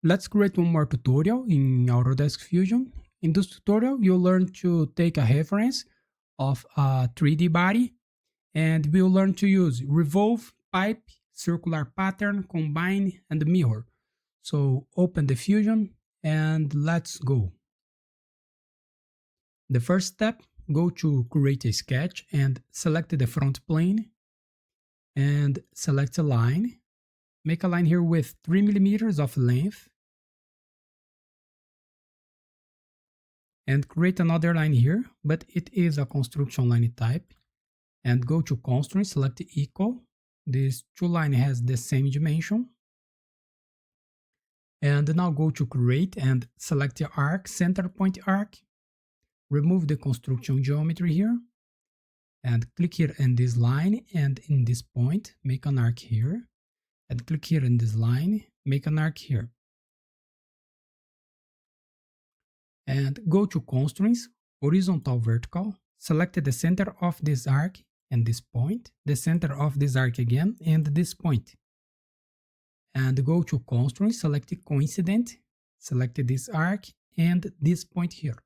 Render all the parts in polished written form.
Let's create one more tutorial in Autodesk Fusion. In this tutorial, you'll learn to take a reference of a 3D body, and we'll learn to use Revolve, Pipe, Circular Pattern, Combine, and Mirror. So open the Fusion and let's go. The first step, go to Create a Sketch and select the front plane and select a line. Make a line here with 3 millimeters of length. And create another line here, but it is a construction line type. And go to Constraint, select Equal. This two line has the same dimension. And now go to Create and select the arc, center point arc. Remove the construction geometry here. And click here in this line and in this point, make an arc here. And click here in this line, make an arc here. And go to Constraints, Horizontal Vertical, select the center of this arc and this point, the center of this arc again and this point. And go to Constraints, select Coincident, select this arc and this point here.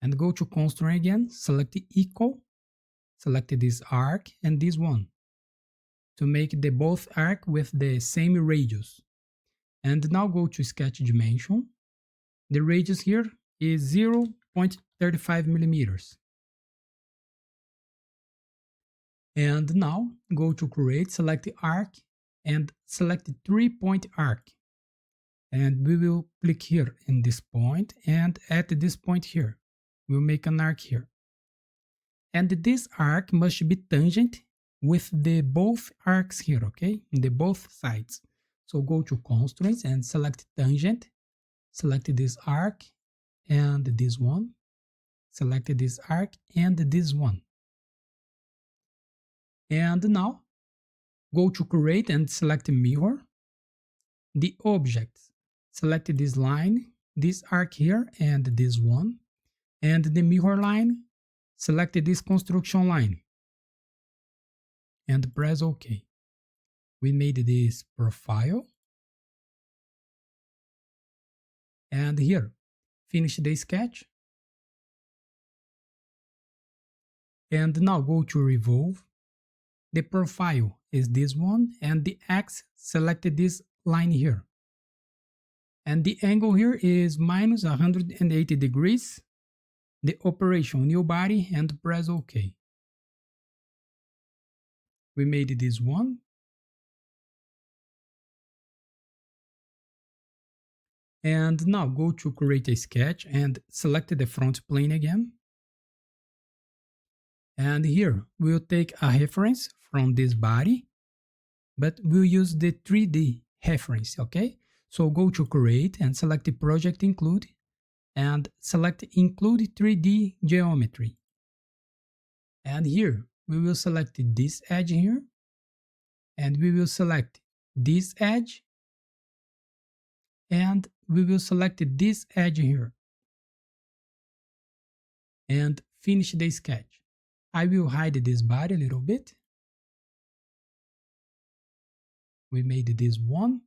And go to Constraint again, select Equal, select this arc and this one to make the both arc with the same radius. And now go to Sketch Dimension. The radius here is 0.35 millimeters. And now go to Create, select the arc and select the 3-point arc. And we will click here in this point and at this point here. We'll make an arc here. And this arc must be tangent with the both arcs here, okay? The both sides. So go to Constraints and select Tangent. Select this arc and this one. Select this arc and this one. And now go to Create and select Mirror. The objects, select this line, this arc here and this one. And the mirror line, select this construction line. And press OK. We made this profile. And here, finish the sketch. And now go to Revolve. The profile is this one, and the X, select this line here. And the angle here is minus 180 degrees. The operation, new body, and press OK. We made this one. And now go to Create a Sketch and select the front plane again. And here we'll take a reference from this body, but we'll use the 3D reference, okay? So go to Create and select the Project Include and select Include 3D Geometry. And here we will select this edge here and we will select this edge and we will select this edge here and finish the sketch. I will hide this body a little bit. We made this one.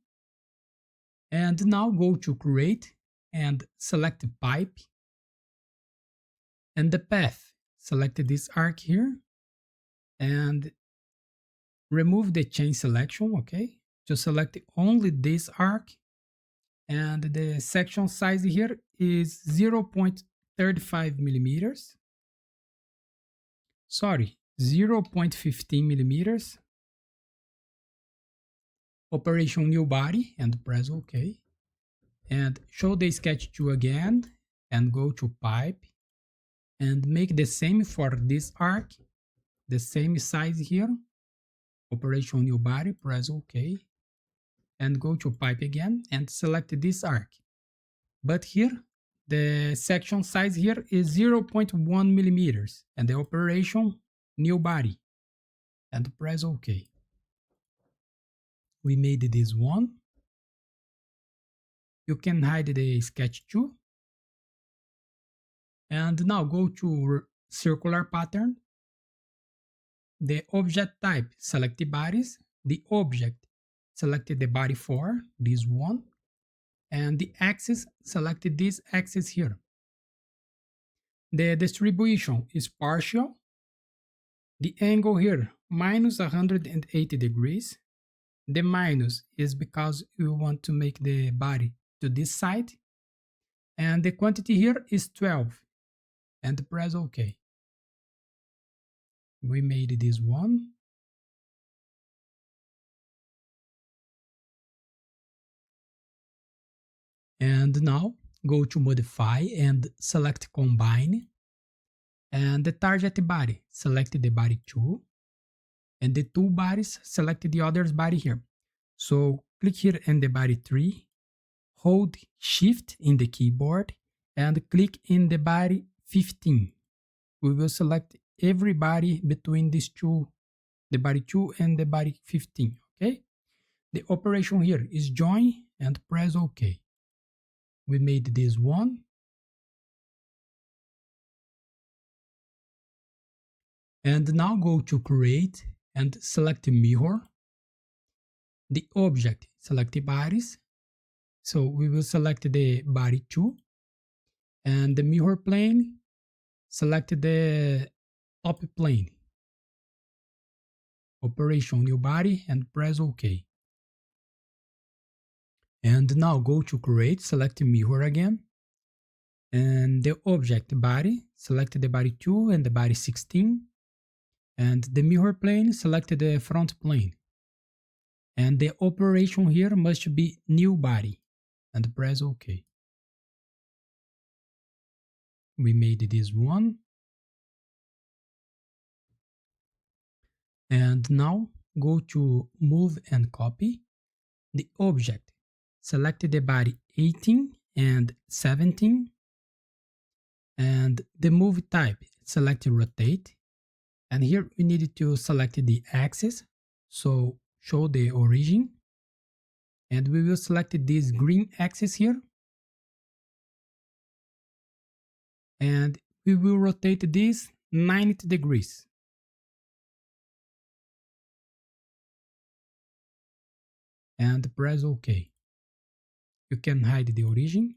And now go to Create and select Pipe. And the path, select this arc here and remove the chain selection, okay? To select only this arc. And the section size here is 0.35 millimeters. Sorry, 0.15 millimeters. Operation new body and press OK. And show the sketch tool again and go to Pipe and make the same for this arc, the same size here. Operation new body, press OK. And go to Pipe again and select this arc. But here, the section size here is 0.1 millimeters and the operation new body. And press OK. We made this one. You can hide the sketch tool. And now go to Circular Pattern. The object type, select the bodies. The object, select the body for this one. And the axis, select this axis here. The distribution is partial. The angle here, minus 180 degrees. The minus is because you want to make the body to this side. And the quantity here is 12. And press OK. We made this one. And now go to modify and select combine. And the target body, select the body 2. And the two bodies, select the other body here. So click here in the body 3, hold shift in the keyboard and click in the body 15. We will select every body between these two, the body 2 and the body 15, okay? The operation here is join and press OK. We made this one. And now go to create and select mirror. The object, select the bodies. So we will select the body 2. And the mirror plane, select the top plane. Operation new body and press OK. And now go to create, select mirror again. And the object body, select the body 2 and the body 16. And the mirror plane, select the front plane. And the operation here must be new body and press OK. We made this one. And now go to move and copy. The object, select the body 18 and 17. And the move type, select rotate. And here we need to select the axis. So show the origin. And we will select this green axis here. And we will rotate this 90 degrees. And press OK. You can hide the origin.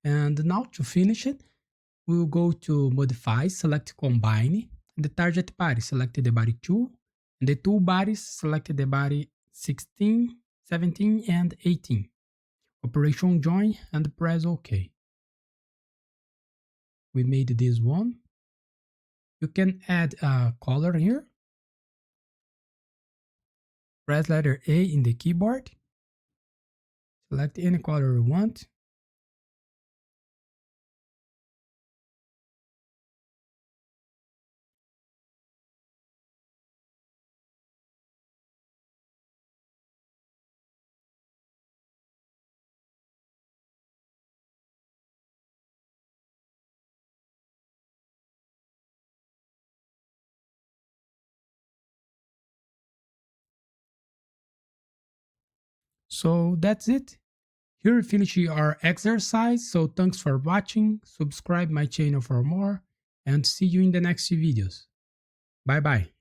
And now to finish it, we will go to modify, select combine. The target body, select the body 2. And the two bodies, select the body 16, 17, and 18. Operation join and press OK. We made this one. You can add a color here. Press letter A in the keyboard. Select any color you want. So that's it. Here we finish our exercise. So thanks for watching. Subscribe my channel for more and see you in the next videos. Bye bye.